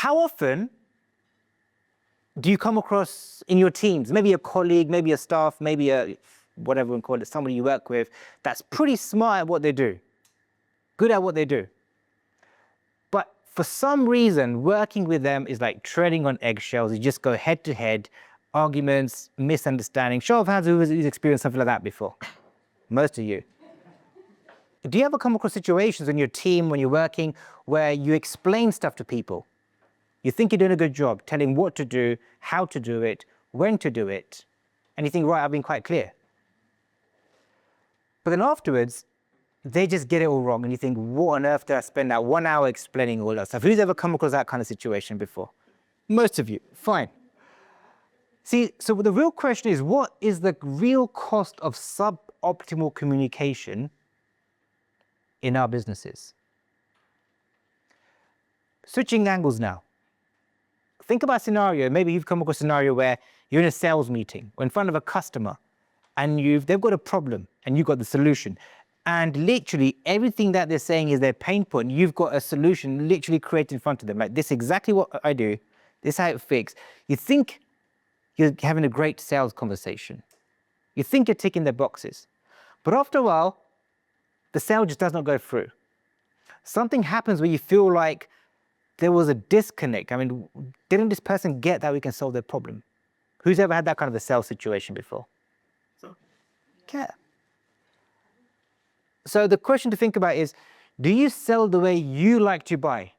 How often do you come across in your teams, maybe a colleague, maybe a staff, maybe a, whatever we call it, somebody you work with, that's pretty smart at what they do, good at what they do. But for some reason, working with them is like treading on eggshells. You just go head to head, arguments, misunderstanding. Show of hands, who's experienced something like that before? Most of you. Do you ever come across situations in your team, when you're working, where you explain stuff to people? You think you're doing a good job, telling what to do, how to do it, when to do it, and you think, right, I've been quite clear. But then afterwards, they just get it all wrong, and you think, what on earth did I spend that 1 hour explaining all that stuff? Who's ever come across that kind of situation before? Most of you, fine. See, so the real question is, what is the real cost of suboptimal communication in our businesses? Switching angles now. Think about a scenario, maybe you've come across a scenario where you're in a sales meeting or in front of a customer and they've got a problem and you've got the solution. And literally everything that they're saying is their pain point. You've got a solution literally created in front of them. Like, this is exactly what I do. This is how it fixes. You think you're having a great sales conversation. You think you're ticking their boxes. But after a while, the sale just does not go through. Something happens where you feel like there was a disconnect. I mean, didn't this person get that we can solve their problem? Who's ever had that kind of a sales situation before? Yeah. So the question to think about is, do you sell the way you like to buy?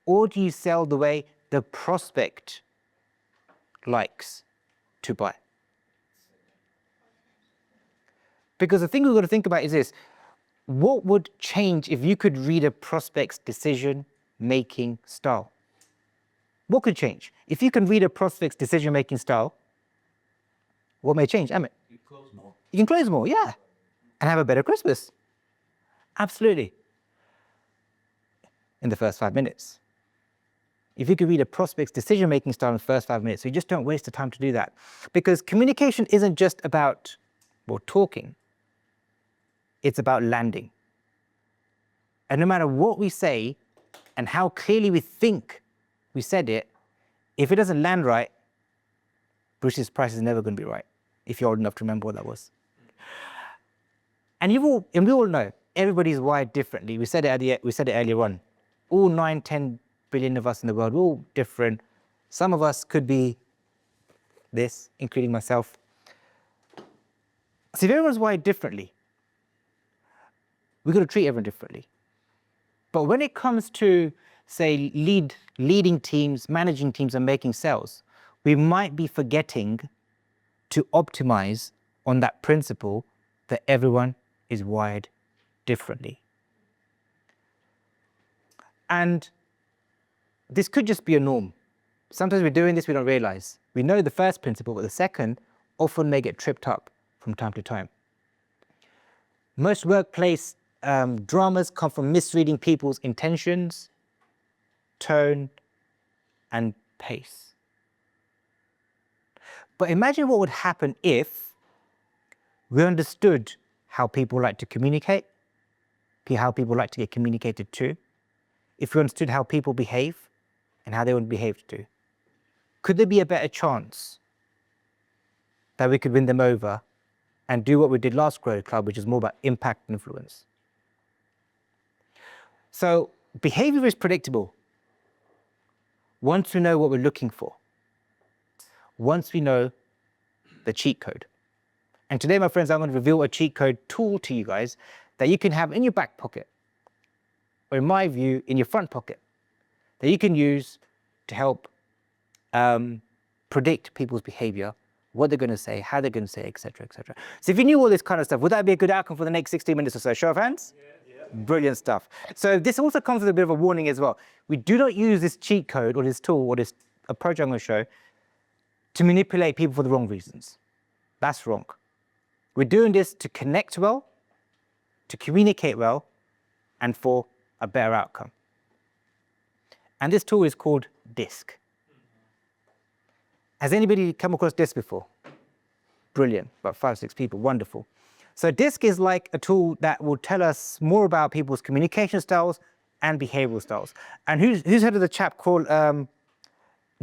Or do you sell the way the prospect likes to buy? Because the thing we've got to think about is this: what would change if you could read a prospect's decision-making style? What could change? If you can read a prospect's decision-making style, what may change, Amit? You close more. You can close more, yeah. And have a better Christmas. Absolutely. In the first 5 minutes. If you could read a prospect's decision-making style in the first 5 minutes, so you just don't waste the time to do that. Because communication isn't just about, well, talking. It's about landing. And no matter what we say and how clearly we think we said it, if it doesn't land right, British price is never going to be right, if you're old enough to remember what that was. And we all know, everybody's wired differently. We said it earlier on. All 9, 10 billion of us in the world, we're all different. Some of us could be this, including myself. So if everyone's wired differently, we've got to treat everyone differently. But when it comes to, say, leading teams, managing teams, and making sales, we might be forgetting to optimize on that principle that everyone is wired differently. And this could just be a norm. Sometimes we're doing this, we don't realize. We know the first principle, but the second often may get tripped up from time to time. Most workplace dramas come from misreading people's intentions, tone, and pace. But imagine what would happen if we understood how people like to communicate, how people like to get communicated to, if we understood how people behave and how they would behave to. Could there be a better chance that we could win them over and do what we did last Growth Club, which is more about impact and influence? So behavior is predictable once we know what we're looking for, once we know the cheat code. And today, my friends, I'm going to reveal a cheat code tool to you guys that you can have in your back pocket, or in my view, in your front pocket, that you can use to help predict people's behavior, what they're going to say, how they're going to say, etc., etc. So if you knew all this kind of stuff, would that be a good outcome for the next 60 minutes or so? Show of hands? Yeah. Brilliant stuff. So this also comes with a bit of a warning as well. We do not use this cheat code or this tool or this approach I'm going to show to manipulate people for the wrong reasons. That's wrong. We're doing this to connect well, to communicate well, and for a better outcome. And this tool is called DISC. Has anybody come across DISC before? Brilliant, about 5, 6 people, wonderful. So DISC is like a tool that will tell us more about people's communication styles and behavioral styles. And who's heard of the chap called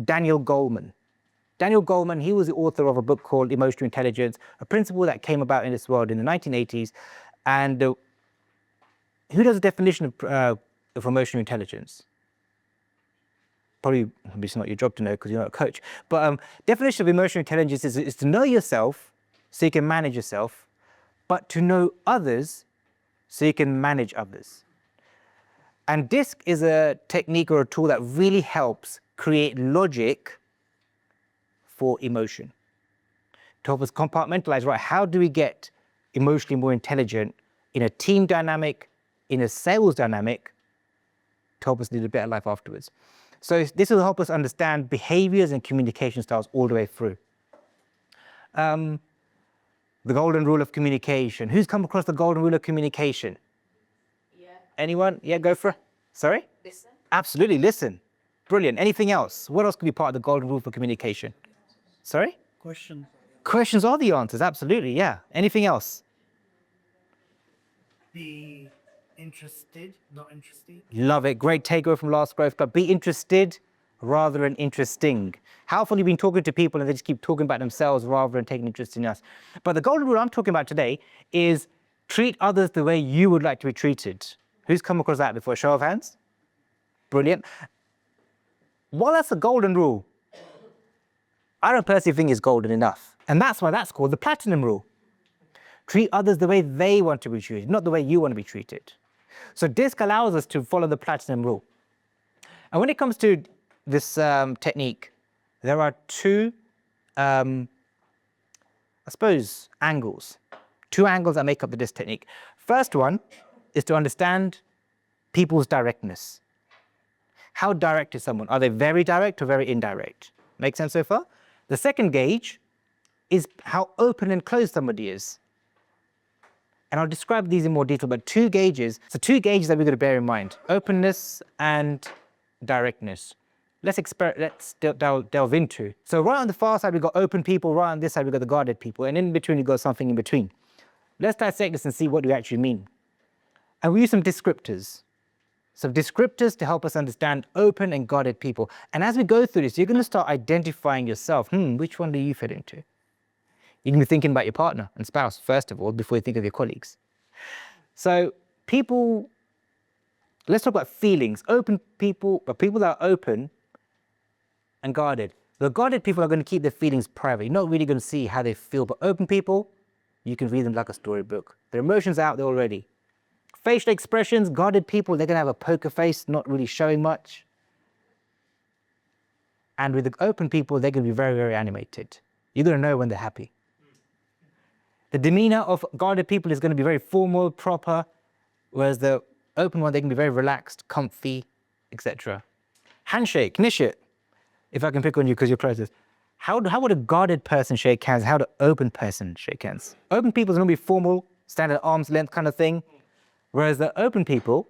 Daniel Goleman? Daniel Goleman, he was the author of a book called Emotional Intelligence, a principle that came about in this world in the 1980s. And who does a definition of emotional intelligence? Probably it's not your job to know because you're not a coach. But definition of emotional intelligence is to know yourself so you can manage yourself, but to know others so you can manage others. And DISC is a technique or a tool that really helps create logic for emotion. To help us compartmentalize, right, how do we get emotionally more intelligent in a team dynamic, in a sales dynamic, to help us lead a better life afterwards. So this will help us understand behaviors and communication styles all the way through. The golden rule of communication. Who's come across the golden rule of communication? Yeah. Anyone? Yeah, go for it. Sorry? Listen. Absolutely, listen. Brilliant. Anything else? What else could be part of the golden rule for communication? Sorry? Question. Questions are the answers, absolutely, yeah. Anything else? Be interested, not interested. Love it. Great takeaway from Last Growth Club. Be interested rather than interesting. How often have you been talking to people and they just keep talking about themselves rather than taking interest in us? But the golden rule I'm talking about today is treat others the way you would like to be treated. Who's come across that before? Show of hands. Brilliant. Well, that's a golden rule. I don't personally think it's golden enough. And that's why that's called the platinum rule. Treat others the way they want to be treated, not the way you want to be treated. So DISC allows us to follow the platinum rule. And when it comes to this technique, there are two, I suppose, angles. Two angles that make up the DISC technique. First one is to understand people's directness. How direct is someone? Are they very direct or very indirect? Make sense so far? The second gauge is how open and closed somebody is. And I'll describe these in more detail, but two gauges that we're going to bear in mind: openness and directness. Let's delve into. So right on the far side, we've got open people. Right on this side, we've got the guarded people. And in between, we've got something in between. Let's dissect this and see what do we actually mean. And we use some descriptors. Some descriptors to help us understand open and guarded people. And as we go through this, you're going to start identifying yourself. Which one do you fit into? You can be thinking about your partner and spouse, first of all, before you think of your colleagues. So people, let's talk about feelings. Open people, but people that are open and guarded. The guarded people are going to keep their feelings private. You're not really going to see how they feel, but open people, you can read them like a storybook. Their emotions are out there already. Facial expressions, guarded people, they're going to have a poker face, not really showing much. And with the open people, they're going to be very, very animated. You're going to know when they're happy. The demeanor of guarded people is going to be very formal, proper, whereas the open one, they can be very relaxed, comfy, etc. Handshake, Nishit, if I can pick on you because you're closest. How would a guarded person shake hands? How would an open person shake hands? Open people is going to be formal, stand at arm's length kind of thing, whereas the open people,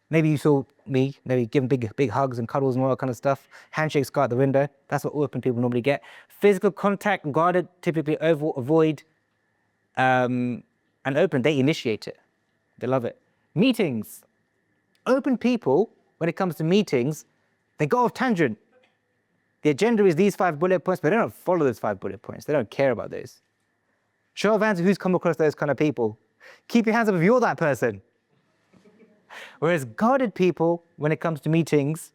maybe you saw me, maybe giving big hugs and cuddles and all that kind of stuff. Handshakes go out the window. That's what open people normally get. Physical contact, guarded, typically avoid. And open, they initiate it. They love it. Meetings. Open people, when it comes to meetings, they go off tangent. The agenda is these 5 bullet points, but they don't follow those 5 bullet points. They don't care about those. Show of hands, who's come across those kind of people? Keep your hands up if you're that person. Whereas guarded people, when it comes to meetings,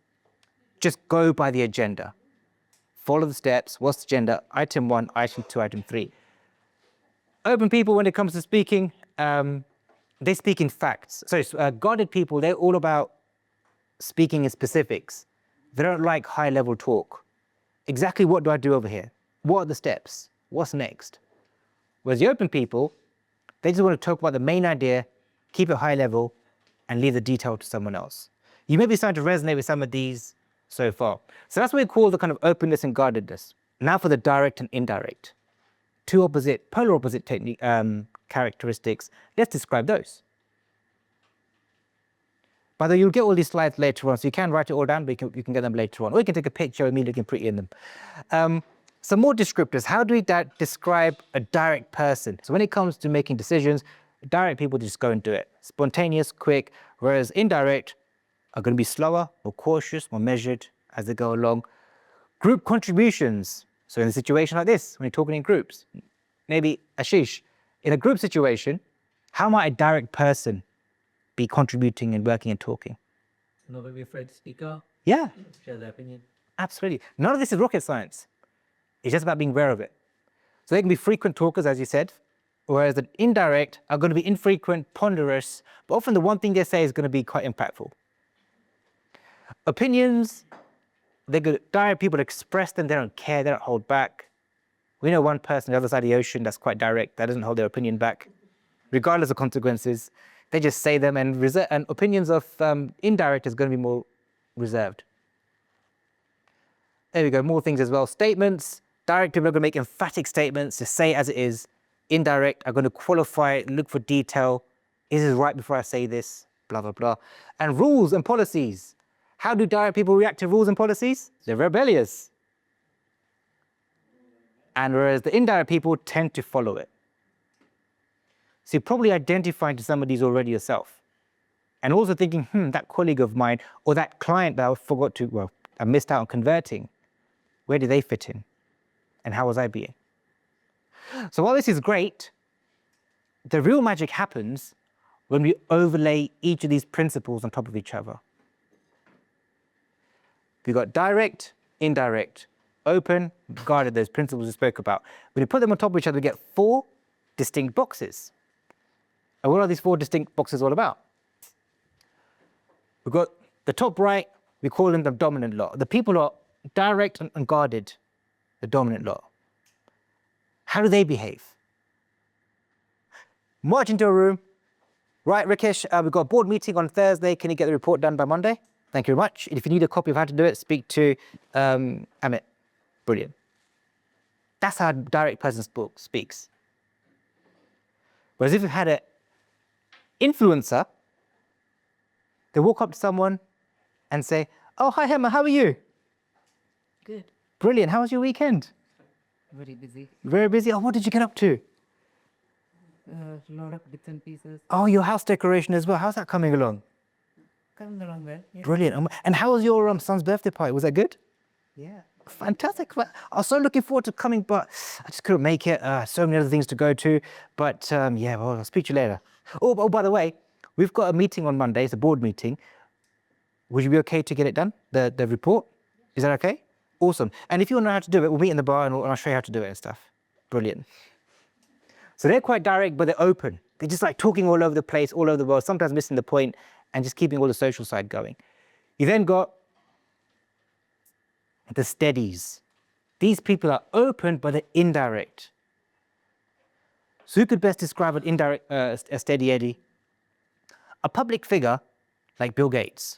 just go by the agenda. Follow the steps. What's the agenda? Item 1, item 2, item 3. Open people, when it comes to speaking, they speak in facts. So guarded people, they're all about speaking in specifics. They don't like high-level talk. Exactly what do I do over here? What are the steps? What's next? Whereas the open people, they just want to talk about the main idea, keep it high level, and leave the detail to someone else. You may be starting to resonate with some of these so far. So that's what we call the kind of openness and guardedness. Now for the direct and indirect. Two polar opposite technique, characteristics. Let's describe those. By the way, you'll get all these slides later on, so you can write it all down, but you can get them later on. Or you can take a picture of me looking pretty in them. Some more descriptors. How do we describe a direct person? So when it comes to making decisions, direct people just go and do it. Spontaneous, quick, whereas indirect, are going to be slower, more cautious, more measured as they go along. Group contributions. So in a situation like this, when you're talking in groups, maybe Ashish, in a group situation, how might a direct person be contributing and working and talking? Not be afraid to speak up, Yeah, share their opinion. absolutely. None of this is rocket science. It's just about being aware of it. So they can be frequent talkers, as you said, whereas the indirect are going to be infrequent, ponderous, but often the one thing they say is going to be quite impactful. Opinions, they're good. Direct people express them, they don't care, they don't hold back. We know one person on the other side of the ocean that's quite direct, that doesn't hold their opinion back, regardless of consequences. They just say them, and opinions of indirect is going to be more reserved. There we go, more things as well. Statements, direct people are going to make emphatic statements, to say as it is. Indirect are going to qualify it, look for detail. Is this right before I say this? Blah, blah, blah. And rules and policies. How do direct people react to rules and policies? They're rebellious. And whereas the indirect people tend to follow it. So you're probably identifying to some of these already yourself. And also thinking, that colleague of mine or that client that I missed out on converting, where do they fit in? And how was I being? So while this is great, the real magic happens when we overlay each of these principles on top of each other. We've got direct, indirect, open, guarded, those principles we spoke about. When you put them on top of each other, we get 4 distinct boxes. And what are these 4 distinct boxes all about? We've got the top right, we call them the dominant lot. The people are direct and guarded, the dominant lot. How do they behave? March into a room. Right, Rakesh, we've got a board meeting on Thursday. Can you get the report done by Monday? Thank you very much. If you need a copy of how to do it, speak to Amit. Brilliant. That's how a direct person speaks. Whereas if you had an influencer, they walk up to someone and say, "Oh, hi, Hema, how are you?" Good. Brilliant. How was your weekend? Very busy. Very busy. Oh, what did you get up to? A lot of bits and pieces. Oh, your house decoration as well. How's that coming along? Coming along well. Yeah. Brilliant. And how was your son's birthday party? Was that good? Yeah. Fantastic. Well, I was so looking forward to coming, but I just couldn't make it. So many other things to go to. But yeah, well, I'll speak to you later. Oh, by the way, we've got a meeting on Monday. It's a board meeting. Would you be okay to get it done, the report? Is that okay? Awesome. And if you want to know how to do it, we'll meet in the bar and I'll show you how to do it and stuff. Brilliant. So they're quite direct, but they're open. They're just like talking all over the place, all over the world, sometimes missing the point and just keeping all the social side going. You then got the steadies. These people are open, but they're indirect. So who could best describe an indirect, a steady Eddie? A public figure like Bill Gates.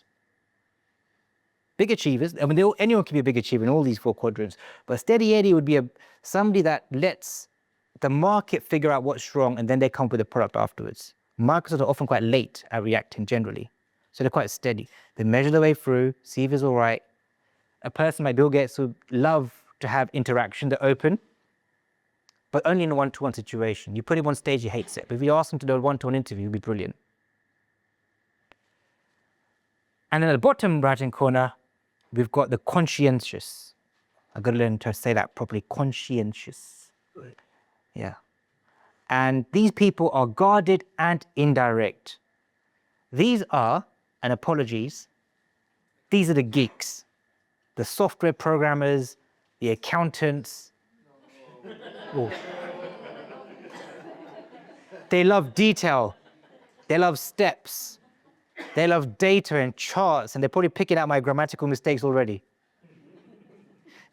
Big achievers. I mean, anyone can be a big achiever in all these 4 quadrants, but a steady Eddie would be somebody that lets the market figure out what's wrong and then they come up with a product afterwards. Marketers are often quite late at reacting generally, so they're quite steady. They measure their way through, see if it's all right. A person like Bill Gates would love to have interaction, they're open, but only in a one-to-one situation. You put him on stage, he hates it. But if you ask him to do a one-to-one interview, he'll be brilliant. And in the bottom right-hand corner, we've got the conscientious. I've got to learn to say that properly, conscientious. Yeah. And these people are guarded and indirect. These are, and apologies, these are the geeks, the software programmers, the accountants. Oh. They love detail. They love steps. They love data and charts, and they're probably picking out my grammatical mistakes already.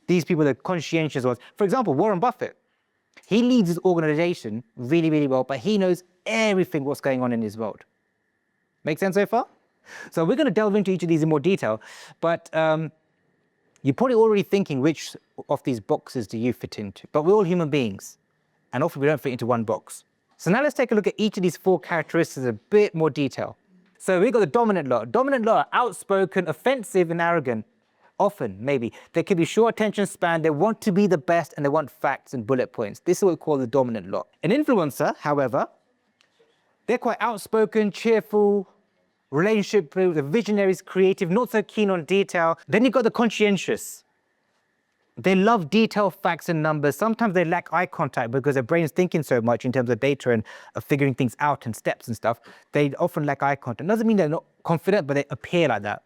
These people are conscientious ones. For example, Warren Buffett. He leads his organization really, really well, but he knows everything what's going on in his world. Make sense so far? So we're going to delve into each of these in more detail, but you're probably already thinking which of these boxes do you fit into. But we're all human beings, and often we don't fit into one box. So now let's take a look at each of these 4 characteristics in a bit more detail. So we've got the dominant lot. Dominant lot are outspoken, offensive, and arrogant. Often, maybe. They can be short attention span, they want to be the best, and they want facts and bullet points. This is what we call the dominant lot. An influencer, however, they're quite outspoken, cheerful, relationship build, the visionaries, creative, not so keen on detail. Then you've got the conscientious. They love detailed facts and numbers. Sometimes they lack eye contact because their brain's thinking so much in terms of data and figuring things out and steps and stuff. They often lack eye contact. Doesn't mean they're not confident, but they appear like that.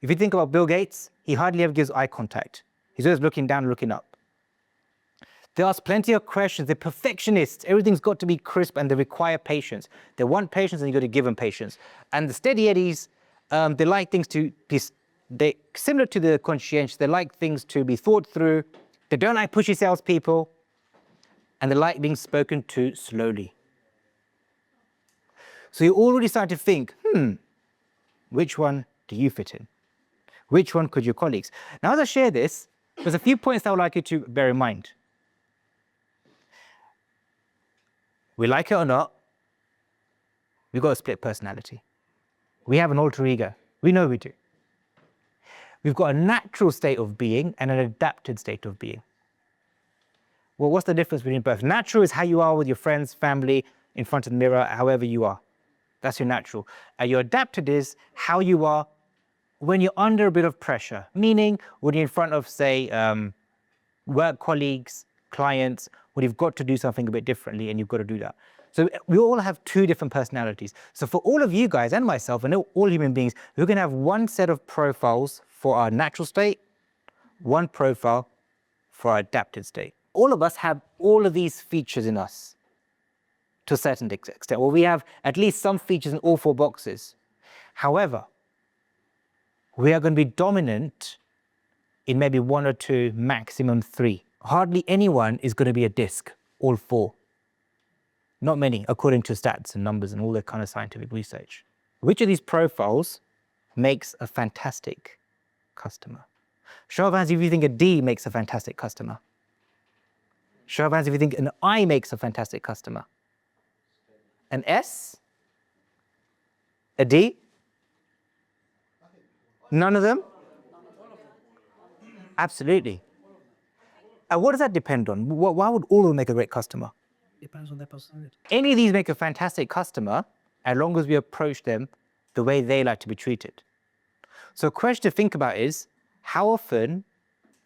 If you think about Bill Gates, he hardly ever gives eye contact. He's always looking down and looking up. They ask plenty of questions. They're perfectionists. Everything's got to be crisp and they require patience. They want patience and you've got to give them patience. And the steady eddies, they like things to be, similar to the conscientious, they like things to be thought through. They don't like pushy salespeople. And they like being spoken to slowly. So you're already starting to think, which one do you fit in? Which one could your colleagues? Now, as I share this, there's a few points I would like you to bear in mind. We like it or not, we've got a split personality. We have an alter ego. We know we do. We've got a natural state of being and an adapted state of being. Well, what's the difference between both? Natural is how you are with your friends, family, in front of the mirror, however you are. That's your natural. And your adapted is how you are when you're under a bit of pressure, meaning when you're in front of, say, work colleagues, clients, when you've got to do something a bit differently and you've got to do that. So we all have two different personalities. So for all of you guys and myself and all human beings, we're going to have one set of profiles for our natural state, one profile for our adapted state. All of us have all of these features in us to a certain extent. Well, we have at least some features in all four boxes. However, we are going to be dominant in maybe one or two, maximum three. Hardly anyone is going to be a disc, all four. Not many, according to stats and numbers and all that kind of scientific research. Which of these profiles makes a fantastic customer? Show of hands if you think a D makes a fantastic customer. Show of hands if you think an I makes a fantastic customer. An S? A D? None of them? Absolutely. And what does that depend on? Why would all of them make a great customer? Depends on their personality. Any of these make a fantastic customer as long as we approach them the way they like to be treated. So a question to think about is, how often,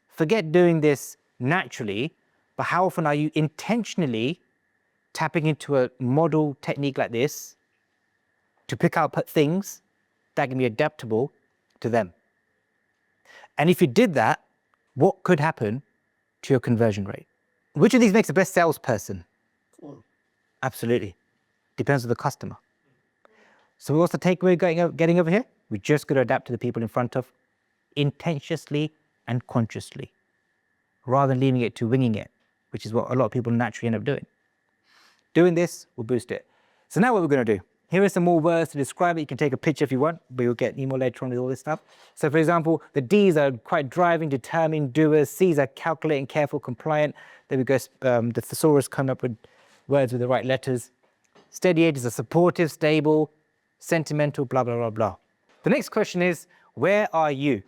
forget doing this naturally, but how often are you intentionally tapping into a model technique like this to pick out things that can be adaptable to them? And if you did that, what could happen to your conversion rate? Which of these makes the best salesperson? Absolutely. Depends on the customer. So what's the takeaway getting over here? We just got to adapt to the people in front of intentionally and consciously, rather than leaving it to winging it, which is what a lot of people naturally end up doing. Doing this will boost it. So now what we're going to do, here are some more words to describe it. You can take a picture if you want, but you'll get an email later on with all this stuff. So for example, the D's are quite driving, determined, doers. C's are calculating, careful, compliant. Then we go, the thesaurus come up with words with the right letters. Steady edges are supportive, stable, sentimental, blah, blah, blah, blah. The next question is, where are you?